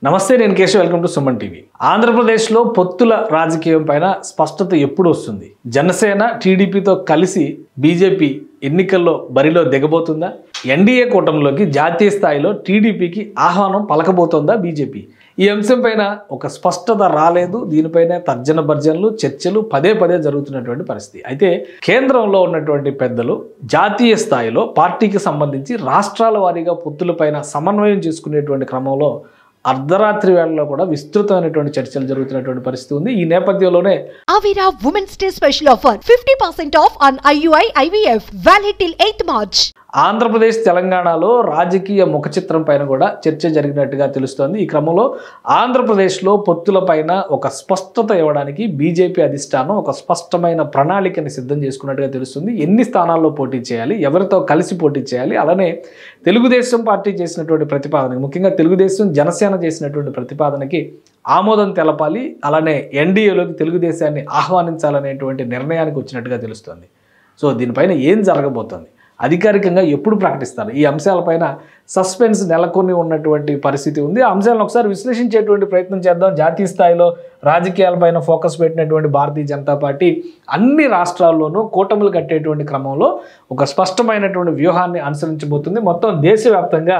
నమస్తే నేను Keshav welcome to Suman TV. ఆంధ్రప్రదేశ్లో పొత్తుల రాజకీయం పైన స్పష్టత ఎప్పుడు వస్తుంది? జనసేన టీడీపీతో కలిసి బీజేపీ ఎన్నికల్లో బరిలో దిగబోతుందా? ఎన్డీఏ కూటమిలోకి జాతీయ స్థాయిలో టీడీపీకి ఆహ్వానం పలకబోతోందా బీజేపీ? ఈ అంశం పైన ఒక స్పష్టత రాలేదు. దీనిపైన తర్జన భర్జనలు చర్చలు పదే జరుగుతున్నటువంటి పరిస్థితి. అయితే కేంద్రంలో ఉన్నటువంటి పెద్దలు జాతీయ స్థాయిలో పార్టీకి సంబంధించి రాష్ట్రాల వారీగా పొత్తులపైన సమన్వయం చేసుకునేటువంటి క్రమంలో అర్ధరాత్రి వేళలో కూడా విస్తృతమైనటువంటి చర్చలు జరుగుతున్నటువంటి పరిస్థితి ఉంది. ఈ నేపథ్యంలోనే Avira Women's Day special offer 50% off on IUI IVF valid till 8th March. Andhra Pradesh తెలంగాణలో రాజకీయ ముఖ చిత్రం పైన కూడా చర్చ జరిగినట్టుగా తెలుస్తోంది. ఈ క్రమంలో ఆంధ్రప్రదేశ్లో పొత్తుల పైన ఒక స్పష్టత ఇవ్వడానికి బీజేపీ అధిష్టానం ఒక స్పష్టమైన ప్రణాళికని సిద్ధం చేసుకున్నట్టుగా తెలుస్తుంది. ఎన్ని స్థానాల్లో పోటీ చేయాలి, ఎవరితో కలిసి పోటీ చేయాలి, అలానే తెలుగుదేశం పార్టీ చేసినటువంటి ప్రతిపాదన, ముఖ్యంగా తెలుగుదేశం జనసేన చేసినటువంటి ప్రతిపాదనకి ఆమోదం తెలపాలి, అలానే ఎన్డీఏలోకి తెలుగుదేశాన్ని ఆహ్వానించాలనేటువంటి నిర్ణయానికి వచ్చినట్టుగా తెలుస్తోంది. సో దీనిపైన ఏం జరగబోతోంది, అధికారికంగా ఎప్పుడు ప్రకటిస్తారు? ఈ అంశాలపైన సస్పెన్స్ నెలకొని ఉన్నటువంటి పరిస్థితి ఉంది. ఆ అంశాలను ఒకసారి విశ్లేషించేటువంటి ప్రయత్నం చేద్దాం. జాతీయ స్థాయిలో రాజకీయాలపైన ఫోకస్ పెట్టినటువంటి భారతీయ జనతా పార్టీ అన్ని రాష్ట్రాల్లోనూ కూటములు కట్టేటువంటి క్రమంలో ఒక స్పష్టమైనటువంటి వ్యూహాన్ని అనుసరించబోతుంది. మొత్తం దేశవ్యాప్తంగా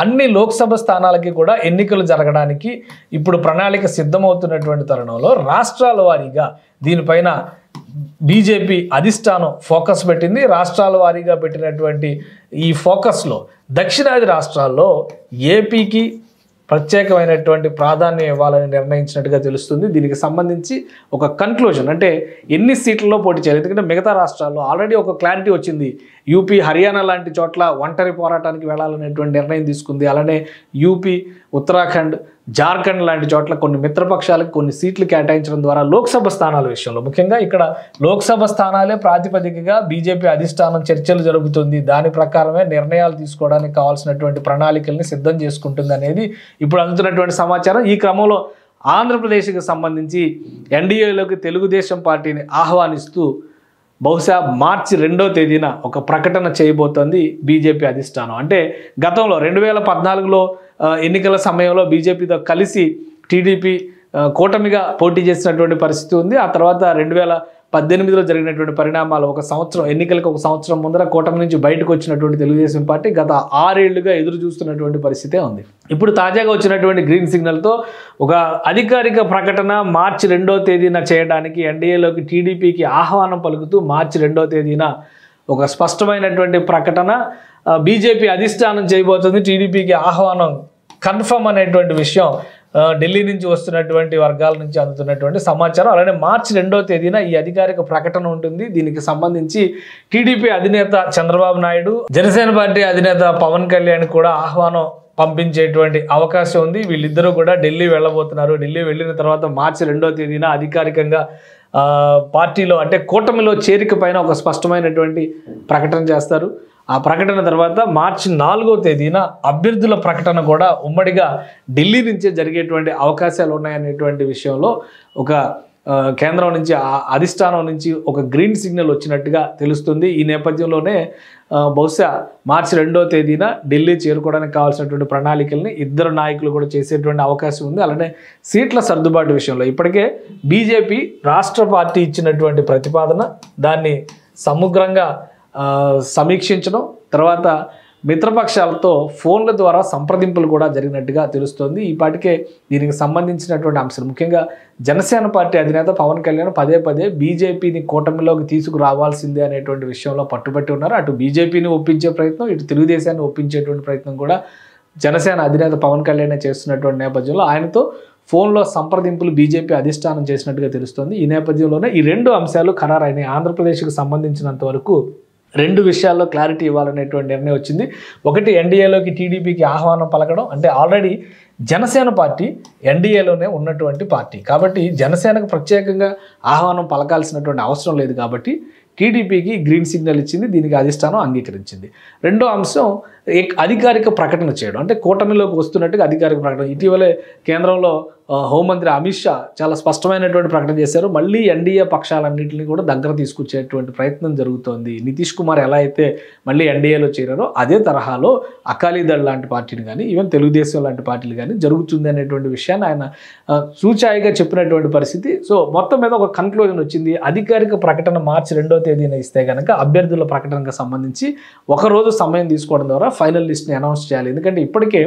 అన్ని లోక్సభ స్థానాలకి కూడా ఎన్నికలు జరగడానికి ఇప్పుడు ప్రణాళిక సిద్ధమవుతున్నటువంటి తరుణంలో రాష్ట్రాల వారీగా దీనిపైన బీజేపీ అధిష్టానం ఫోకస్ పెట్టింది. రాష్ట్రాల వారీగా పెట్టినటువంటి ఈ ఫోకస్లో దక్షిణాది రాష్ట్రాల్లో ఏపీకి ప్రత్యేకమైనటువంటి ప్రాధాన్యం ఇవ్వాలని నిర్ణయించినట్టుగా తెలుస్తుంది. దీనికి సంబంధించి ఒక కన్క్లూజన్, అంటే ఎన్ని సీట్లలో పోటీ చేయాలి, ఎందుకంటే మిగతా రాష్ట్రాల్లో ఆల్రెడీ ఒక క్లారిటీ వచ్చింది. యూపీ, హర్యానా లాంటి చోట్ల ఒంటరి పోరాటానికి వెళ్ళాలనేటువంటి నిర్ణయం తీసుకుంది. అలానే యూపీ, ఉత్తరాఖండ్, జార్ఖండ్ లాంటి చోట్ల కొన్ని మిత్రపక్షాలకు కొన్ని సీట్లు కేటాయించడం ద్వారా లోక్సభ స్థానాల విషయంలో, ముఖ్యంగా ఇక్కడ లోక్సభ స్థానాలే ప్రాతిపదికగా బీజేపీ అధిష్టానం చర్చలు జరుగుతుంది. దాని ప్రకారమే నిర్ణయాలు తీసుకోవడానికి కావాల్సినటువంటి ప్రణాళికల్ని సిద్ధం చేసుకుంటుంది అనేది ఇప్పుడు అందుతున్నటువంటి సమాచారం. ఈ క్రమంలో ఆంధ్రప్రదేశ్కి సంబంధించి ఎన్డీఏలోకి తెలుగుదేశం పార్టీని ఆహ్వానిస్తూ బహుశా మార్చి 2వ తేదీన ఒక ప్రకటన చేయబోతోంది బీజేపీ అధిష్టానం. అంటే గతంలో 2014లో ఎన్నికల సమయంలో బీజేపీతో కలిసి టీడీపీ కూటమిగా పోటీ చేసినటువంటి పరిస్థితి ఉంది. ఆ తర్వాత 2018లో జరిగినటువంటి పరిణామాలు, ఒక సంవత్సరం ఎన్నికలకు ఒక సంవత్సరం ముందర కూటమి నుంచి బయటకు వచ్చినటువంటి తెలుగుదేశం పార్టీ గత 6 ఏళ్లుగా ఎదురు చూస్తున్నటువంటి పరిస్థితే ఉంది. ఇప్పుడు తాజాగా వచ్చినటువంటి గ్రీన్ సిగ్నల్తో ఒక అధికారిక ప్రకటన మార్చి 2వ తేదీన చేయడానికి ఎన్డీఏలోకి టీడీపీకి ఆహ్వానం పలుకుతూ మార్చి 2వ తేదీన ఒక స్పష్టమైనటువంటి ప్రకటన బీజేపీ అధిష్టానం చేయబోతుంది. టీడీపీకి ఆహ్వానం కన్ఫర్మ్ అనేటువంటి విషయం ఢిల్లీ నుంచి వస్తున్నటువంటి వర్గాల నుంచి అందుతున్నటువంటి సమాచారం. అలానే మార్చి 2వ తేదీన ఈ అధికారిక ప్రకటన ఉంటుంది. దీనికి సంబంధించి టీడీపీ అధినేత చంద్రబాబు నాయుడు, జనసేన పార్టీ అధినేత పవన్ కళ్యాణ్ కూడా ఆహ్వానం పంపించేటువంటి అవకాశం ఉంది. వీళ్ళిద్దరూ కూడా ఢిల్లీ వెళ్ళబోతున్నారు. ఢిల్లీ వెళ్ళిన తర్వాత మార్చి 2వ తేదీన అధికారికంగా పార్టీలో, అంటే కూటమిలో చేరిక పైన ఒక స్పష్టమైనటువంటి ప్రకటన చేస్తారు. ఆ ప్రకటన తర్వాత మార్చి 4వ తేదీన అభ్యర్థుల ప్రకటన కూడా ఉమ్మడిగా ఢిల్లీ నుంచే జరిగేటువంటి అవకాశాలు ఉన్నాయనేటువంటి విషయంలో ఒక కేంద్రం నుంచి, అధిష్టానం నుంచి ఒక గ్రీన్ సిగ్నల్ వచ్చినట్టుగా తెలుస్తుంది. ఈ నేపథ్యంలోనే బహుశా మార్చి 2వ తేదీన ఢిల్లీ చేరుకోవడానికి కావాల్సినటువంటి ప్రణాళికల్ని ఇద్దరు నాయకులు కూడా చేసేటువంటి అవకాశం ఉంది. అలానే సీట్ల సర్దుబాటు విషయంలో ఇప్పటికే బీజేపీ రాష్ట్ర పార్టీ ఇచ్చినటువంటి ప్రతిపాదన, దాన్ని సమగ్రంగా సమీక్షించడం, తర్వాత మిత్రపక్షాలతో ఫోన్ల ద్వారా సంప్రదింపులు కూడా జరిగినట్టుగా తెలుస్తోంది. ఈ పాటికే దీనికి సంబంధించినటువంటి అంశాలు, ముఖ్యంగా జనసేన పార్టీ అధినేత పవన్ కళ్యాణ్ పదే బీజేపీని కూటమిలోకి తీసుకురావాల్సిందే అనేటువంటి విషయంలో పట్టుబట్టి ఉన్నారు. అటు బీజేపీని ఒప్పించే ప్రయత్నం, ఇటు తెలుగుదేశాన్ని ఒప్పించేటువంటి ప్రయత్నం కూడా జనసేన అధినేత పవన్ కళ్యాణ్ చేస్తున్నటువంటి నేపథ్యంలో ఆయనతో ఫోన్లో సంప్రదింపులు బీజేపీ అధిష్టానం చేసినట్టుగా తెలుస్తోంది. ఈ నేపథ్యంలోనే ఈ 2 అంశాలు ఖరారైనాయి. ఆంధ్రప్రదేశ్కి సంబంధించినంత వరకు 2 విషయాల్లో క్లారిటీ ఇవ్వాలనేటువంటి నిర్ణయం వచ్చింది. ఒకటి, ఎన్డీఏలోకి టీడీపీకి ఆహ్వానం పలకడం. అంటే ఆల్రెడీ జనసేన పార్టీ ఎన్డీఏలోనే ఉన్నటువంటి పార్టీ కాబట్టి జనసేనకు ప్రత్యేకంగా ఆహ్వానం పలకాల్సినటువంటి అవసరం లేదు. కాబట్టి టీడీపీకి గ్రీన్ సిగ్నల్ ఇచ్చింది. దీనికి అధిష్టానం అంగీకరించింది. 2వ అంశం అధికారిక ప్రకటన చేయడం, అంటే కూటమిలోకి వస్తున్నట్టుగా అధికారిక ప్రకటన. ఇటీవలే కేంద్రంలో హోంమంత్రి అమిత్ షా చాలా స్పష్టమైనటువంటి ప్రకటన చేశారు. మళ్ళీ ఎన్డీఏ పక్షాలన్నింటినీ కూడా దగ్గర తీసుకొచ్చేటువంటి ప్రయత్నం జరుగుతోంది. నితీష్ కుమార్ ఎలా అయితే మళ్ళీ ఎన్డీఏలో చేరారో అదే తరహాలో అకాలీదళ్ లాంటి పార్టీని కానీ ఈవెన్ తెలుగుదేశం లాంటి పార్టీలు కానీ జరుగుతుంది అనేటువంటి విషయాన్ని ఆయన సూచాయిగా చెప్పినటువంటి పరిస్థితి. సో మొత్తం మీద ఒక కన్క్లూజన్ వచ్చింది. అధికారిక ప్రకటన మార్చి 2వ తేదీన ఇస్తే కనుక అభ్యర్థుల ప్రకటనకు సంబంధించి ఒకరోజు సమయం తీసుకోవడం ద్వారా ఫైనల్ లిస్ట్ని అనౌన్స్ చేయాలి. ఎందుకంటే ఇప్పటికే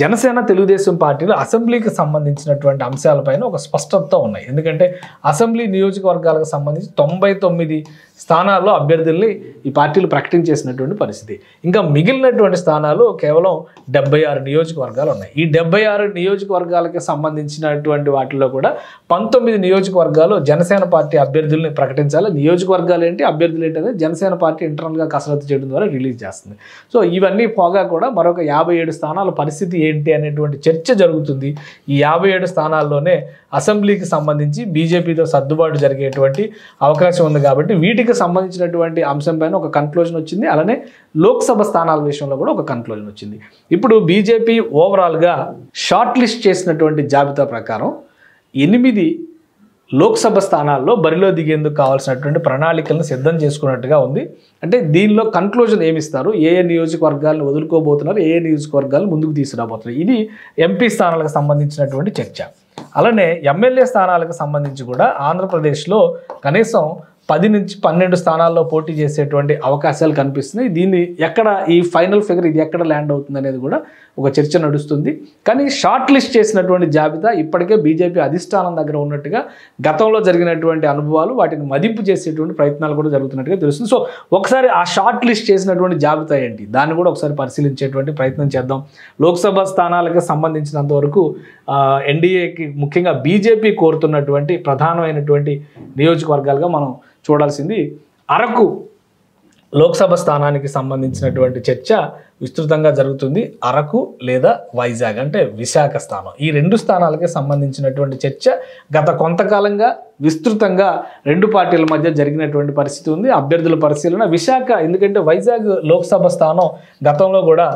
జనసేన తెలుగుదేశం పార్టీలు అసెంబ్లీకి సంబంధించినటువంటి అంశాలపైన ఒక స్పష్టతతో ఉన్నాయి. ఎందుకంటే అసెంబ్లీ నియోజకవర్గాలకు సంబంధించి 99 స్థానాల్లో అభ్యర్థుల్ని ఈ పార్టీలు ప్రకటించేసినటువంటి పరిస్థితి. ఇంకా మిగిలినటువంటి స్థానాలు కేవలం 76 నియోజకవర్గాలు ఉన్నాయి. ఈ 76 నియోజకవర్గాలకి సంబంధించినటువంటి వాటిలో కూడా 19 నియోజకవర్గాలు జనసేన పార్టీ అభ్యర్థుల్ని ప్రకటించాలి. నియోజకవర్గాలు ఏంటి, అభ్యర్థులు ఏంటి అనేది జనసేన పార్టీ ఇంటర్నల్గా కసరత్తు చేయడం ద్వారా రిలీజ్ చేస్తుంది. సో ఇవన్నీ పోగా కూడా మరొక 57 స్థానాల పరిస్థితి ఏంటి అనేటువంటి చర్చ జరుగుతుంది. ఈ 57 స్థానాల్లోనే అసెంబ్లీకి సంబంధించి బీజేపీతో సర్దుబాటు జరిగేటువంటి అవకాశం ఉంది. కాబట్టి వీటికి సంబంధించినటువంటి అంశం పైన ఒక కన్క్లూజన్ వచ్చింది. అలానే లోక్సభ స్థానాల విషయంలో కూడా ఒక కన్క్లూజన్ వచ్చింది. ఇప్పుడు బీజేపీ ఓవరాల్గా షార్ట్ లిస్ట్ చేసినటువంటి జాబితా ప్రకారం 8 లోక్సభ స్థానాల్లో బరిలో దిగేందుకు కావాల్సినటువంటి ప్రణాళికలను సిద్ధం చేసుకున్నట్టుగా ఉంది. అంటే దీనిలో కన్క్లూజన్ ఏమిస్తారు, ఏ నియోజకవర్గాలను వదులుకోబోతున్నారు, ఏ నియోజకవర్గాలను ముందుకు తీసుకురాబోతున్నారు, ఇది ఎంపీ స్థానాలకు సంబంధించినటువంటి చర్చ. అలానే ఎమ్మెల్యే స్థానాలకు సంబంధించి కూడా ఆంధ్రప్రదేశ్లో కనీసం 10 నుంచి 12 స్థానాల్లో పోటీ చేసేటువంటి అవకాశాలు కనిపిస్తున్నాయి. దీన్ని ఎక్కడ ఈ ఫైనల్ ఫిగర్ ఇది ఎక్కడ ల్యాండ్ అవుతుంది అనేది కూడా ఒక చర్చ నడుస్తుంది. కానీ షార్ట్ లిస్ట్ చేసినటువంటి జాబితా ఇప్పటికే బీజేపీ అధిష్టానం దగ్గర ఉన్నట్టుగా గతంలో జరిగినటువంటి అనుభవాలు వాటిని మదింపు చేసేటువంటి ప్రయత్నాలు కూడా జరుగుతున్నట్టుగా తెలుస్తుంది. సో ఒకసారి ఆ షార్ట్ లిస్ట్ చేసినటువంటి జాబితా ఏంటి దాన్ని కూడా ఒకసారి పరిశీలించేటువంటి ప్రయత్నం చేద్దాం. లోక్సభ స్థానాలకు సంబంధించినంత వరకు ఎన్డీఏకి ముఖ్యంగా బీజేపీ కోరుతున్నటువంటి ప్రధానమైనటువంటి నియోజకవర్గాలుగా మనం చూడాల్సింది అరకు లోక్సభ స్థానానికి సంబంధించినటువంటి చర్చ విస్తృతంగా జరుగుతుంది. అరకు లేదా వైజాగ్ అంటే విశాఖ స్థానం, ఈ 2 స్థానాలకి సంబంధించినటువంటి చర్చ గత కొంతకాలంగా విస్తృతంగా 2 పార్టీల మధ్య జరిగినటువంటి పరిస్థితి ఉంది. అభ్యర్థుల పరిశీలన విశాఖ, ఎందుకంటే వైజాగ్ లోక్సభ స్థానం గతంలో కూడా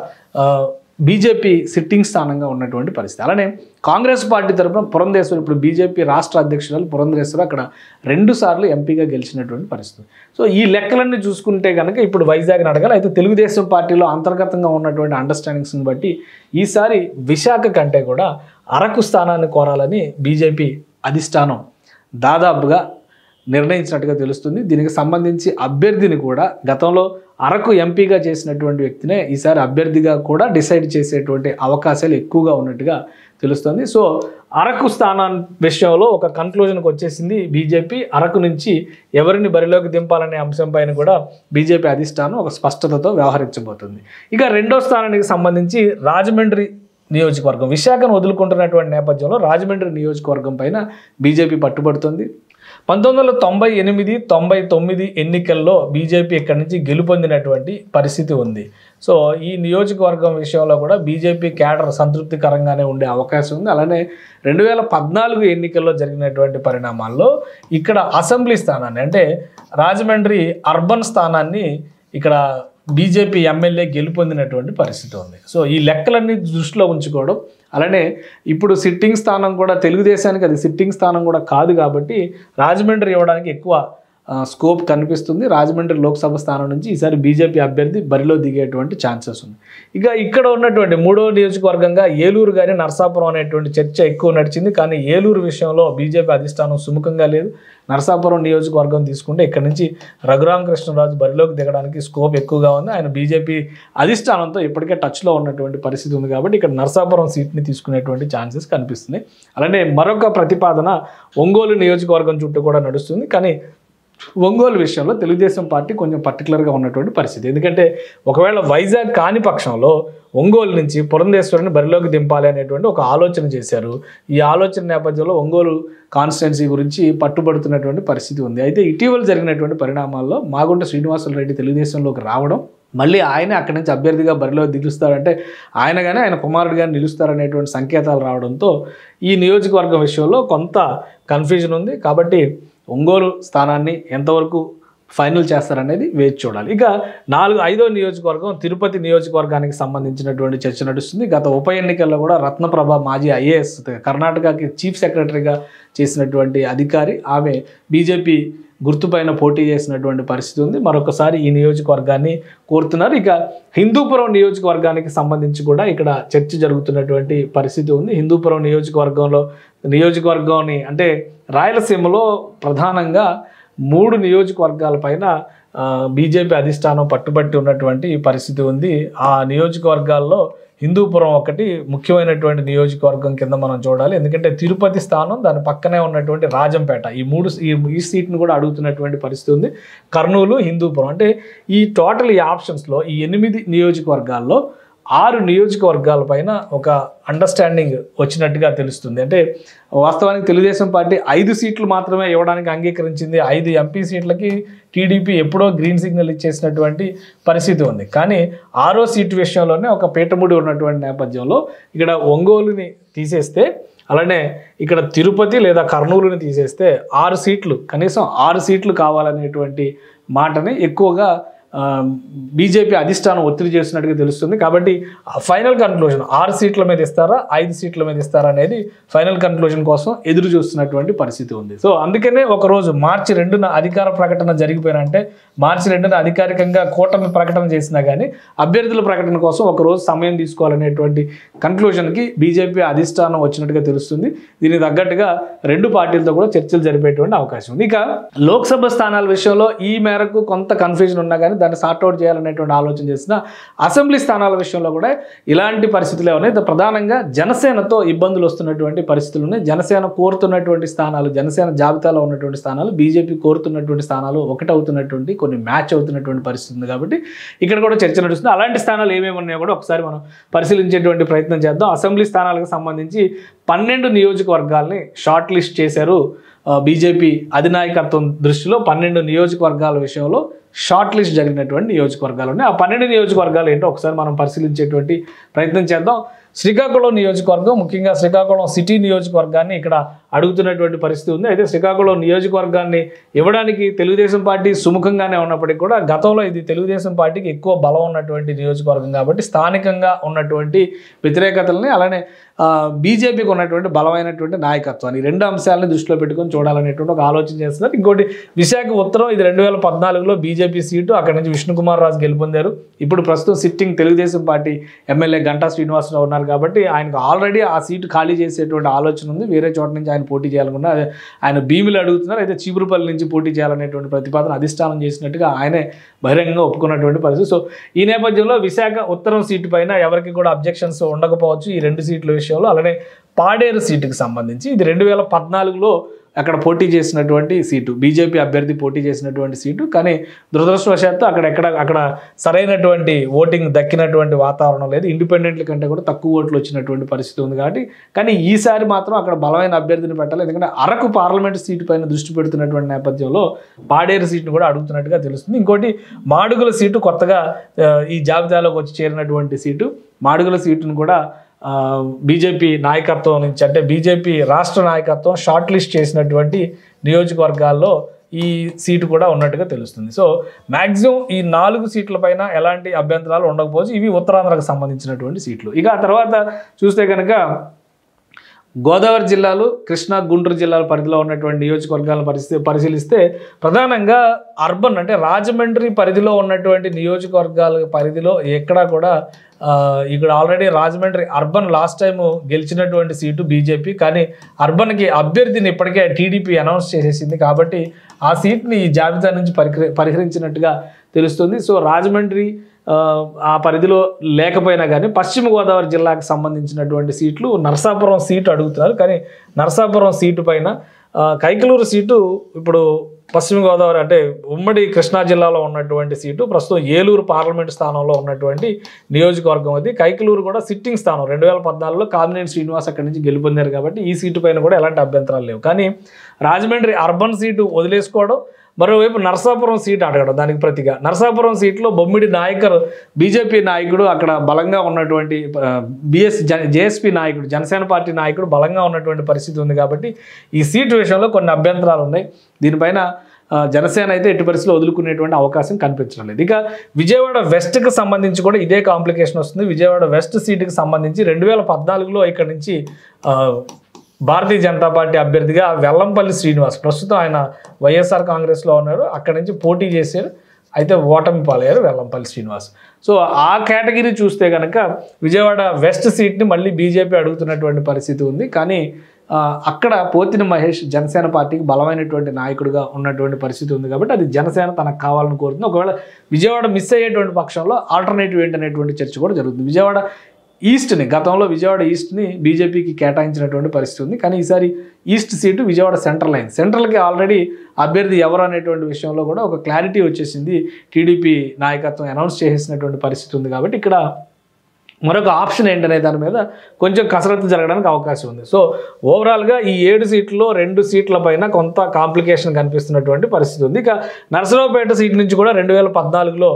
బీజేపీ సిట్టింగ్ స్థానంగా ఉన్నటువంటి పరిస్థితి. అలానే కాంగ్రెస్ పార్టీ తరఫున పురంధేశ్వరి, ఇప్పుడు బీజేపీ రాష్ట్ర అధ్యక్షురాలు పురంధేశ్వరి అక్కడ 2 సార్లు ఎంపీగా గెలిచినటువంటి పరిస్థితి. సో ఈ లెక్కలన్నీ చూసుకుంటే కనుక ఇప్పుడు వైజాగ్ని అడగాలి. అయితే తెలుగుదేశం పార్టీలో అంతర్గతంగా ఉన్నటువంటి అండర్స్టాండింగ్స్ని బట్టి ఈసారి విశాఖ కంటే కూడా అరకు స్థానాన్ని కోరాలని బీజేపీ అధిష్టానం దాదాపుగా నిర్ణయించినట్టుగా తెలుస్తుంది. దీనికి సంబంధించి అభ్యర్థిని కూడా గతంలో అరకు ఎంపీగా చేసినటువంటి వ్యక్తినే ఈసారి అభ్యర్థిగా కూడా డిసైడ్ చేసేటువంటి అవకాశాలు ఎక్కువగా ఉన్నట్టుగా తెలుస్తుంది. సో అరకు స్థానం విషయంలో ఒక కన్క్లూజన్కి వచ్చేసింది బీజేపీ. అరకు నుంచి ఎవరిని బరిలోకి దింపాలనే అంశం పైన కూడా బీజేపీ అధిష్టానం ఒక స్పష్టతతో వ్యవహరించబోతుంది. ఇక 2వ స్థానానికి సంబంధించి రాజమండ్రి నియోజకవర్గం, విశాఖను వదులుకుంటున్నటువంటి నేపథ్యంలో రాజమండ్రి నియోజకవర్గం పైన బీజేపీ పట్టుబడుతుంది. 1998, 99 ఎన్నికల్లో బీజేపీ ఇక్కడి నుంచి గెలుపొందినటువంటి పరిస్థితి ఉంది. సో ఈ నియోజకవర్గం విషయంలో కూడా బీజేపీ క్యాడర్ సంతృప్తికరంగానే ఉండే అవకాశం ఉంది. అలానే 2014 ఎన్నికల్లో జరిగినటువంటి పరిణామాల్లో ఇక్కడ అసెంబ్లీ స్థానాన్ని అంటే రాజమండ్రి అర్బన్ స్థానాన్ని ఇక్కడ బీజేపీ ఎమ్మెల్యే గెలుపొందినటువంటి పరిస్థితి ఉంది. సో ఈ లెక్కలన్నీ దృష్టిలో ఉంచుకోవడం, అలానే ఇప్పుడు సిట్టింగ్ స్థానం కూడా తెలుగుదేశానికి అది సిట్టింగ్ స్థానం కూడా కాదు కాబట్టి రాజమండ్రి ఇవ్వడానికి ఎక్కువ స్కోప్ కనిపిస్తుంది. రాజమండ్రి లోక్సభ స్థానం నుంచి ఈసారి బీజేపీ అభ్యర్థి బరిలో దిగేటువంటి ఛాన్సెస్ ఉంది. ఇక ఇక్కడ ఉన్నటువంటి 3వ నియోజకవర్గంగా ఏలూరు కానీ నరసాపురం అనేటువంటి చర్చ ఎక్కువ నడిచింది. కానీ ఏలూరు విషయంలో బీజేపీ అధిష్టానం సుముఖంగా లేదు. నరసాపురం నియోజకవర్గం తీసుకుంటే ఇక్కడ నుంచి రఘురామకృష్ణరాజు బరిలోకి దిగడానికి స్కోప్ ఎక్కువగా ఉంది. ఆయన బీజేపీ అధిష్టానంతో ఇప్పటికే టచ్లో ఉన్నటువంటి పరిస్థితి ఉంది కాబట్టి ఇక్కడ నరసాపురం సీట్ని తీసుకునేటువంటి ఛాన్సెస్ కనిపిస్తున్నాయి. అలానే మరొక ప్రతిపాదన ఒంగోలు నియోజకవర్గం చుట్టూ కూడా నడుస్తుంది. కానీ ఒంగోలు విషయంలో తెలుగుదేశం పార్టీ కొంచెం పర్టికులర్గా ఉన్నటువంటి పరిస్థితి. ఎందుకంటే ఒకవేళ వైజాగ్ కాని పక్షంలో ఒంగోలు నుంచి పురంధేశ్వరిని బరిలోకి దింపాలి అనేటువంటి ఒక ఆలోచన చేశారు. ఈ ఆలోచన నేపథ్యంలో ఒంగోలు కాన్స్టిట్యున్సీ గురించి పట్టుబడుతున్నటువంటి పరిస్థితి ఉంది. అయితే ఇటీవల జరిగినటువంటి పరిణామాల్లో మాగుంట శ్రీనివాసులరెడ్డి తెలుగుదేశంలోకి రావడం, మళ్ళీ ఆయనే అక్కడి నుంచి అభ్యర్థిగా బరిలో దిగుస్తారంటే ఆయన కానీ ఆయన కుమారుడు కానీ నిలుస్తారనేటువంటి సంకేతాలు రావడంతో ఈ నియోజకవర్గం విషయంలో కొంత కన్ఫ్యూజన్ ఉంది. కాబట్టి ఒంగోలు స్థానాన్ని ఎంతవరకు ఫైనల్ చేస్తారనేది వేచి చూడాలి. ఇక 5వ నియోజకవర్గం తిరుపతి నియోజకవర్గానికి సంబంధించినటువంటి చర్చ నడుస్తుంది. గత ఉప ఎన్నికల్లో కూడా రత్నప్రభ మాజీ ఐఏఎస్ కర్ణాటకకి చీఫ్ సెక్రటరీగా చేసినటువంటి అధికారి, ఆమె బీజేపీ గుర్తుపైన పోటీ చేసినటువంటి పరిస్థితి ఉంది. మరొకసారి ఈ నియోజకవర్గాన్ని కోరుతున్నారు. ఇక హిందూపురం నియోజకవర్గానికి సంబంధించి కూడా ఇక్కడ చర్చ జరుగుతున్నటువంటి పరిస్థితి ఉంది. హిందూపురం నియోజకవర్గాన్ని అంటే రాయలసీమలో ప్రధానంగా 3 నియోజకవర్గాల పైన బీజేపీ అధిష్టానం పట్టుబట్టి ఉన్నటువంటి పరిస్థితి ఉంది. ఆ నియోజకవర్గాల్లో హిందూపురం ఒకటి ముఖ్యమైనటువంటి నియోజకవర్గం కింద మనం చూడాలి. ఎందుకంటే తిరుపతి స్థానం, దాని పక్కనే ఉన్నటువంటి రాజంపేట, ఈ సీట్ను కూడా అడుగుతున్నటువంటి పరిస్థితి ఉంది. కర్నూలు, హిందూపురం అంటే ఈ టోటల్ ఈ ఆప్షన్స్లో ఈ 8 నియోజకవర్గాల్లో 6 నియోజకవర్గాల పైన ఒక అండర్స్టాండింగ్ వచ్చినట్టుగా తెలుస్తుంది. అంటే వాస్తవానికి తెలుగుదేశం పార్టీ 5 సీట్లు మాత్రమే ఇవ్వడానికి అంగీకరించింది. 5 ఎంపీ సీట్లకి టీడీపీ ఎప్పుడో గ్రీన్ సిగ్నల్ ఇచ్చేసినటువంటి పరిస్థితి ఉంది. కానీ 6వ సీటు విషయంలోనే ఒక పీఠముడి ఉన్నటువంటి నేపథ్యంలో ఇక్కడ ఒంగోలుని తీసేస్తే, అలానే ఇక్కడ తిరుపతి లేదా కర్నూలుని తీసేస్తే 6 సీట్లు, కనీసం 6 సీట్లు కావాలనేటువంటి మాటని ఎక్కువగా బీజేపీ అధిష్టానం ఒత్తిడి చేస్తున్నట్టుగా తెలుస్తుంది. కాబట్టి ఫైనల్ కన్క్లూజన్ 6 సీట్ల మీద ఇస్తారా, 5 సీట్ల మీద ఇస్తారా అనేది ఫైనల్ కన్క్లూజన్ కోసం ఎదురు చూస్తున్నటువంటి పరిస్థితి ఉంది. సో అందుకనే ఒకరోజు మార్చి 2న అధికార ప్రకటన జరిగిపోయినంటే, మార్చి 2న అధికారికంగా కూటమి ప్రకటన చేసినా కానీ అభ్యర్థుల ప్రకటన కోసం ఒకరోజు సమయం తీసుకోవాలనేటువంటి కన్క్లూజన్కి బీజేపీ అధిష్టానం వచ్చినట్టుగా తెలుస్తుంది. దీనికి తగ్గట్టుగా 2 పార్టీలతో కూడా చర్చలు జరిపేటువంటి అవకాశం ఉంది. ఇక లోక్సభ స్థానాల విషయంలో ఈ మేరకు కొంత కన్ఫ్యూజన్ ఉన్నా కానీ దాన్ని సార్ట్అవుట్ చేయాలనేటువంటి ఆలోచన చేసిన, అసెంబ్లీ స్థానాల విషయంలో కూడా ఇలాంటి పరిస్థితులే ఉన్నాయి. ప్రధానంగా జనసేనతో ఇబ్బందులు వస్తున్నటువంటి పరిస్థితులు ఉన్నాయి. జనసేన కోరుతున్నటువంటి స్థానాలు, జనసేన జాబితాలో ఉన్నటువంటి స్థానాలు, బీజేపీ కోరుతున్నటువంటి స్థానాలు ఒకటవుతున్నటువంటి, కొన్ని మ్యాచ్ అవుతున్నటువంటి పరిస్థితి ఉంది. కాబట్టి ఇక్కడ కూడా చర్చ నడుస్తుంది. అలాంటి స్థానాలు ఏమేమి ఉన్నాయో కూడా ఒకసారి మనం పరిశీలించేటువంటి ప్రయత్నం చేద్దాం. అసెంబ్లీ స్థానాలకు సంబంధించి 12 నియోజకవర్గాల్ని షార్ట్ లిస్ట్ చేశారు బీజేపీ అధినాయకత్వం దృష్టిలో. 12 నియోజకవర్గాల విషయంలో షార్ట్ లిస్ట్ జరిగినటువంటి నియోజకవర్గాలు ఉన్నాయి. ఆ 12 నియోజకవర్గాలు ఏంటో ఒకసారి మనం పరిశీలించేటువంటి ప్రయత్నం చేద్దాం. శ్రీకాకుళం నియోజకవర్గం, ముఖ్యంగా శ్రీకాకుళం సిటీ నియోజకవర్గాన్ని ఇక్కడ అడుగుతున్నటువంటి పరిస్థితి ఉంది. అయితే శ్రీకాకుళం నియోజకవర్గాన్ని ఇవ్వడానికి తెలుగుదేశం పార్టీ సుముఖంగానే ఉన్నప్పటికీ కూడా గతంలో ఇది తెలుగుదేశం పార్టీకి ఎక్కువ బలం ఉన్నటువంటి నియోజకవర్గం కాబట్టి స్థానికంగా ఉన్నటువంటి వ్యతిరేకతలని, అలానే బీజేపీకి ఉన్నటువంటి బలమైనటువంటి నాయకత్వాన్ని, 2 అంశాలని దృష్టిలో పెట్టుకొని చూడాలనేటువంటి ఒక ఆలోచన చేస్తున్నారు. ఇంకోటి విశాఖ ఉత్తరం, ఇది 2014లో బీజేపీ సీటు, అక్కడి నుంచి విష్ణుకుమార్ రాజు గెలుపొందారు. ఇప్పుడు ప్రస్తుతం sitting Telugu Desam party MLA Ganta Srinivasarao ఉన్నారు కాబట్టి ఆయనకు ఆల్రెడీ ఆ సీటు ఖాళీ చేసేటువంటి ఆలోచన ఉంది. వేరే చోట నుంచి ఆయన పోటీ చేయాలనుకున్నా ఆయన భీమిలు అడుగుతున్నారు. అయితే చీపురుపల్లి నుంచి పోటీ చేయాలనేటువంటి ప్రతిపాదన అధిష్టానం చేసినట్టుగా ఆయనే బహిరంగంగా ఒప్పుకున్నటువంటి పరిస్థితి. సో ఈ నేపథ్యంలో విశాఖ ఉత్తరం సీటు పైన ఎవరికి కూడా అబ్జెక్షన్స్ ఉండకపోవచ్చు ఈ 2 సీట్ల విషయంలో. అలానే పాడేరు సీటుకి సంబంధించి ఇది 2014లో అక్కడ పోటీ చేసినటువంటి సీటు, బీజేపీ అభ్యర్థి పోటీ చేసినటువంటి సీటు. కానీ దురదృష్టవశాత్తు అక్కడ సరైనటువంటి ఓటింగ్ దక్కినటువంటి వాతావరణం లేదు. ఇండిపెండెంట్ల కంటే కూడా తక్కువ ఓట్లు వచ్చినటువంటి పరిస్థితి ఉంది. కాబట్టి కానీ ఈసారి మాత్రం అక్కడ బలమైన అభ్యర్థిని పెట్టాలి. ఎందుకంటే అరకు పార్లమెంట్ సీటు పైన దృష్టి పెడుతున్నటువంటి నేపథ్యంలో పాడేరు సీటును కూడా అడుగుతున్నట్టుగా తెలుస్తుంది. ఇంకోటి మాడుగుల సీటు, కొత్తగా ఈ జాబితాలోకి వచ్చి చేరినటువంటి సీటు, మాడుగుల సీటును కూడా బీజేపీ నాయకత్వం నుంచి, అంటే బీజేపీ రాష్ట్ర నాయకత్వం షార్ట్ లిస్ట్ చేసినటువంటి నియోజకవర్గాల్లో ఈ సీటు కూడా ఉన్నట్టుగా తెలుస్తుంది. సో మ్యాక్సిమం ఈ 4 సీట్ల పైన ఎలాంటి అభ్యంతరాలు ఉండకపోవచ్చు. ఇవి ఉత్తరాంధ్రకు సంబంధించినటువంటి సీట్లు. ఇక ఆ తర్వాత చూస్తే కనుక గోదావరి జిల్లాలు, కృష్ణా, గుంటూరు జిల్లాల పరిధిలో ఉన్నటువంటి నియోజకవర్గాలను పరిశీలిస్తే ప్రధానంగా అర్బన్ అంటే రాజమండ్రి పరిధిలో ఉన్నటువంటి నియోజకవర్గాల పరిధిలో ఎక్కడా కూడా ఇక్కడ already Rajahmundry urban last time గెలిచినటువంటి సీటు బీజేపీ, కానీ అర్బన్కి అభ్యర్థిని ఇప్పటికే టీడీపీ అనౌన్స్ చేసేసింది కాబట్టి ఆ సీట్ని ఈ జాబితా నుంచి పరిహరించినట్టుగా తెలుస్తుంది. సో రాజమండ్రి ఆ పరిధిలో లేకపోయినా కానీ పశ్చిమ గోదావరి జిల్లాకు సంబంధించినటువంటి సీట్లు, నరసాపురం సీటు అడుగుతున్నారు. కానీ నరసాపురం సీటు పైన కైకలూరు సీటు ఇప్పుడు పశ్చిమ గోదావరి అంటే ఉమ్మడి కృష్ణా జిల్లాలో ఉన్నటువంటి సీటు, ప్రస్తుతం ఏలూరు పార్లమెంటు స్థానంలో ఉన్నటువంటి నియోజకవర్గం అది. కైకలూరు కూడా సిట్టింగ్ స్థానం, 2014లో కామినేని శ్రీనివాస్ అక్కడి నుంచి గెలుపొందారు కాబట్టి ఈ సీటు పైన కూడా ఎలాంటి అభ్యంతరాలు లేవు. కానీ రాజమండ్రి అర్బన్ సీటు వదిలేసుకోవడం, మరోవైపు నరసాపురం సీటు అడగడం, దానికి ప్రతిగా నరసాపురం సీట్లో బొమ్మిడి నాయకర్ బీజేపీ నాయకుడు, అక్కడ బలంగా ఉన్నటువంటి జేఎస్పీ నాయకుడు, జనసేన పార్టీ నాయకుడు బలంగా ఉన్నటువంటి పరిస్థితి ఉంది కాబట్టి ఈ సీటు విషయంలో కొన్ని అభ్యంతరాలు ఉన్నాయి. దీనిపైన జనసేన అయితే ఎట్టి పరిస్థితుల్లో వదులుకునేటువంటి అవకాశం కనిపించడం లేదు. ఇక విజయవాడ వెస్ట్కి సంబంధించి కూడా ఇదే కాంప్లికేషన్ వస్తుంది. విజయవాడ వెస్ట్ సీటుకి సంబంధించి 2014లో ఇక్కడ నుంచి భారతీయ జనతా పార్టీ అభ్యర్థిగా వెల్లంపల్లి శ్రీనివాస్, ప్రస్తుతం ఆయన వైఎస్ఆర్ కాంగ్రెస్లో ఉన్నారు, అక్కడి నుంచి పోటీ చేశారు, అయితే ఓటమి పాలయ్యారు వెల్లంపల్లి శ్రీనివాస్. సో ఆ కేటగిరీ చూస్తే కనుక విజయవాడ వెస్ట్ సీట్ని మళ్ళీ బీజేపీ అడుగుతున్నటువంటి పరిస్థితి ఉంది. కానీ అక్కడ పోతిన మహేష్ జనసేన పార్టీకి బలమైనటువంటి నాయకుడిగా ఉన్నటువంటి పరిస్థితి ఉంది కాబట్టి అది జనసేన తనకు కావాలని కోరుతుంది. ఒకవేళ విజయవాడ మిస్ అయ్యేటువంటి పక్షంలో ఆల్టర్నేటివ్ ఏంటనేటువంటి చర్చ కూడా జరుగుతుంది. విజయవాడ ఈస్ట్ని, గతంలో విజయవాడ ఈస్ట్ని బీజేపీకి కేటాయించినటువంటి పరిస్థితి ఉంది. కానీ ఈసారి ఈస్ట్ సీటు విజయవాడ సెంట్రల్ అయింది. సెంట్రల్కి ఆల్రెడీ అభ్యర్థి ఎవరు అనేటువంటి విషయంలో కూడా ఒక క్లారిటీ వచ్చేసింది. టీడీపీ నాయకత్వం అనౌన్స్ చేసేసినటువంటి పరిస్థితి ఉంది కాబట్టి ఇక్కడ మరొక ఆప్షన్ ఏంటనే దాని మీద కొంచెం కసరత్తు జరగడానికి అవకాశం ఉంది. సో ఓవరాల్గా ఈ 7 సీట్లలో 2 సీట్ల పైన కొంత కాంప్లికేషన్ కనిపిస్తున్నటువంటి పరిస్థితి ఉంది. ఇక నరసరావుపేట సీట్ నుంచి కూడా 2014లో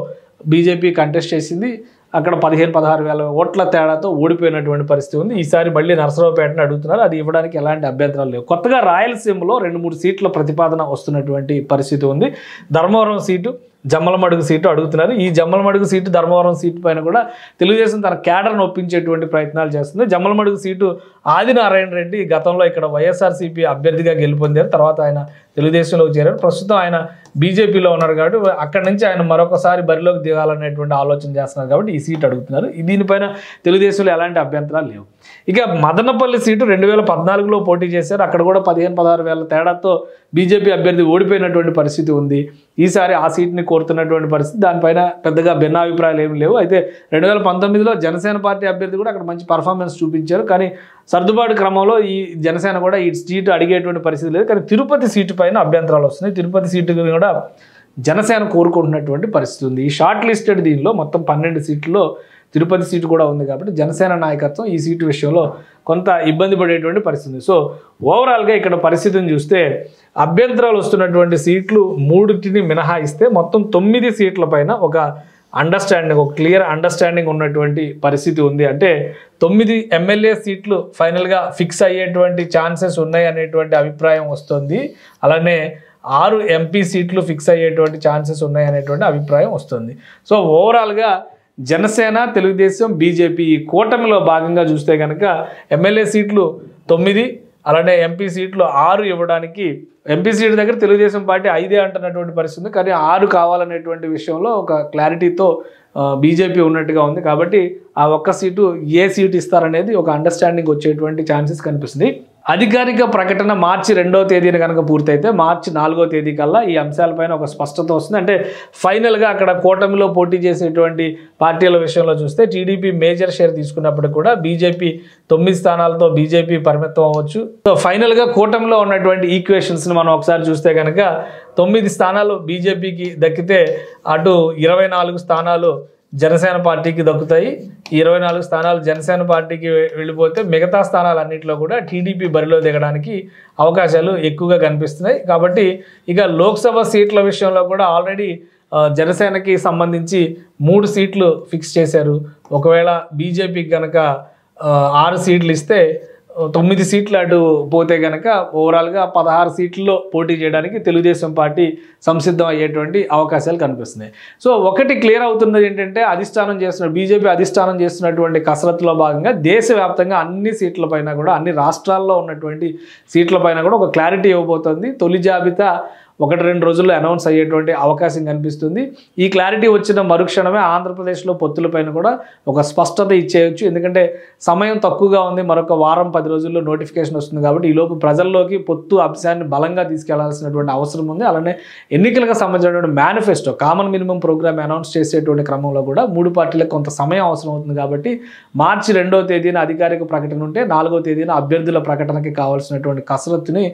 బీజేపీ కంటెస్ట్ చేసింది. అక్కడ 15-16 వేల ఓట్ల తేడాతో ఓడిపోయినటువంటి పరిస్థితి ఉంది. ఈసారి మళ్ళీ నరసరావుపేటను అడుగుతున్నారు. అది ఇవ్వడానికి ఎలాంటి అభ్యంతరాలు లేవు. కొత్తగా రాయలసీమలో 2-3 సీట్ల ప్రతిపాదన వస్తున్నటువంటి పరిస్థితి ఉంది. ధర్మవరం సీటు, జమ్మలమడుగు సీటు అడుగుతున్నారు. ఈ జమ్మలమడుగు సీటు, ధర్మవరం సీటు పైన కూడా తెలుగుదేశం తన క్యాడర్ను ఒప్పించేటువంటి ప్రయత్నాలు చేస్తుంది. జమ్మలమడుగు సీటు ఆదినారాయణ రెడ్డి గతంలో ఇక్కడ వైఎస్ఆర్సీపీ అభ్యర్థిగా గెలుపొందారు. తర్వాత ఆయన తెలుగుదేశంలోకి చేరారు. ప్రస్తుతం ఆయన బీజేపీలో ఉన్నారు కాబట్టి అక్కడి నుంచి ఆయన మరొకసారి బరిలోకి దిగాలనేటువంటి ఆలోచన చేస్తున్నారు కాబట్టి ఈ సీట్ అడుగుతున్నారు. దీనిపైన తెలుగుదేశంలో ఎలాంటి అభ్యంతరాలు లేవు. ఇక మదనపల్లి సీటు 2014లో పోటీ చేశారు. అక్కడ కూడా 15-16 వేల తేడాతో బీజేపీ అభ్యర్థి ఓడిపోయినటువంటి పరిస్థితి ఉంది. ఈసారి ఆ సీట్ని కోరుతున్నటువంటి పరిస్థితి. దానిపైన పెద్దగా భిన్నాభిప్రాయాలు ఏమి లేవు. అయితే 2019లో జనసేన పార్టీ అభ్యర్థి కూడా అక్కడ మంచి పర్ఫార్మెన్స్ చూపించారు. కానీ సర్దుబాటు క్రమంలో ఈ జనసేన కూడా ఈ సీటు అడిగేటువంటి పరిస్థితి లేదు. కానీ తిరుపతి సీటు పైన అభ్యంతరాలు వస్తున్నాయి. తిరుపతి సీటు కూడా జనసేన కోరుకుంటున్నటువంటి పరిస్థితి ఉంది. ఈ షార్ట్ లిస్టెడ్ దీనిలో మొత్తం 12 సీట్లలో తిరుపతి సీటు కూడా ఉంది కాబట్టి జనసేన నాయకత్వం ఈ సీటు విషయంలో కొంత ఇబ్బంది పడేటువంటి పరిస్థితి ఉంది. సో ఓవరాల్గా ఇక్కడ పరిస్థితిని చూస్తే అభ్యంతరాలు వస్తున్నటువంటి సీట్లు 3టిని మినహాయిస్తే మొత్తం 9 సీట్ల పైన ఒక అండర్స్టాండింగ్, ఒక క్లియర్ అండర్స్టాండింగ్ ఉన్నటువంటి పరిస్థితి ఉంది. అంటే 9 ఎమ్మెల్యే సీట్లు ఫైనల్గా ఫిక్స్ అయ్యేటువంటి ఛాన్సెస్ ఉన్నాయి అనేటువంటి అభిప్రాయం వస్తుంది. అలానే 6 ఎంపీ సీట్లు ఫిక్స్ అయ్యేటువంటి ఛాన్సెస్ ఉన్నాయి అనేటువంటి అభిప్రాయం వస్తుంది. సో ఓవరాల్గా జనసేన, తెలుగుదేశం, బీజేపీ ఈ కూటమిలో భాగంగా చూస్తే కనుక ఎమ్మెల్యే సీట్లు 9, అలానే ఎంపీ సీట్లు 6 ఇవ్వడానికి, ఎంపీ సీటు దగ్గర తెలుగుదేశం పార్టీ 5 అంటున్నటువంటి పరిస్థితి ఉంది. కానీ 6 కావాలనేటువంటి విషయంలో ఒక క్లారిటీతో బీజేపీ ఉన్నట్టుగా ఉంది. కాబట్టి ఆ ఒక్క సీటు ఏ సీటు ఇస్తారనేది ఒక అండర్స్టాండింగ్ వచ్చేటువంటి ఛాన్సెస్ కనిపిస్తుంది. అధికారిక ప్రకటన మార్చి 2వ తేదీన కనుక పూర్తయితే మార్చి 4వ తేదీ కల్లా ఈ అంశాలపైన ఒక స్పష్టత వస్తుంది. అంటే ఫైనల్గా అక్కడ కూటమిలో పోటీ చేసేటువంటి పార్టీల విషయంలో చూస్తే టీడీపీ మేజర్ షేర్ తీసుకున్నప్పుడు కూడా బీజేపీ 9 స్థానాలతో బీజేపీ పరిమితం అవ్వచ్చు. సో ఫైనల్గా కూటమిలో ఉన్నటువంటి ఈక్వేషన్స్ని మనం ఒకసారి చూస్తే కనుక 9 స్థానాలు బీజేపీకి దక్కితే అటు 24 స్థానాలు జనసేన పార్టీకి దక్కుతాయి. 24 స్థానాలు జనసేన పార్టీకి వెళ్ళిపోతే మిగతా స్థానాలన్నింటిలో కూడా టీడీపీ బరిలో దిగడానికి అవకాశాలు ఎక్కువగా కనిపిస్తున్నాయి. కాబట్టి ఇక లోక్సభ సీట్ల విషయంలో కూడా ఆల్రెడీ జనసేనకి సంబంధించి 3 సీట్లు ఫిక్స్ చేశారు. ఒకవేళ బీజేపీకి కనుక 6 సీట్లు ఇస్తే 9 సీట్లు అటు పోతే కనుక ఓవరాల్గా 16 సీట్లలో పోటీ చేయడానికి తెలుగుదేశం పార్టీ సంసిద్ధం అయ్యేటువంటి అవకాశాలు కనిపిస్తున్నాయి. సో ఒకటి క్లియర్ అవుతున్నది ఏంటంటే బీజేపీ అధిష్టానం చేస్తున్నటువంటి కసరత్తులో భాగంగా దేశవ్యాప్తంగా అన్ని సీట్లపైన కూడా, అన్ని రాష్ట్రాల్లో ఉన్నటువంటి సీట్లపైన కూడా ఒక క్లారిటీ ఇవ్వబోతోంది. తొలి జాబితా 1-2 రోజుల్లో అనౌన్స్ అయ్యేటువంటి అవకాశం కనిపిస్తుంది. ఈ క్లారిటీ వచ్చిన మరుక్షణమే ఆంధ్రప్రదేశ్లో పొత్తులపైన కూడా ఒక స్పష్టత ఇచ్చేయచ్చు. ఎందుకంటే సమయం తక్కువగా ఉంది. మరొక వారం 10 రోజుల్లో నోటిఫికేషన్ వస్తుంది కాబట్టి ఈలోపు ప్రజల్లోకి పొత్తు అంశాన్ని బలంగా తీసుకెళ్లాల్సినటువంటి అవసరం ఉంది. అలానే ఎన్నికలకు సంబంధించినటువంటి manifesto, common minimum programme announce చేసేటువంటి క్రమంలో కూడా 3 పార్టీలకు కొంత సమయం అవసరం అవుతుంది. కాబట్టి మార్చి 2వ తేదీన అధికారిక ప్రకటన ఉంటే 4వ తేదీన అభ్యర్థుల ప్రకటనకి కావాల్సినటువంటి కసరత్తుని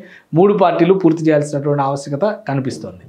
3 పార్టీలు పూర్తి చేయాల్సినటువంటి ఆవశ్యకత కనిపిస్తోంది.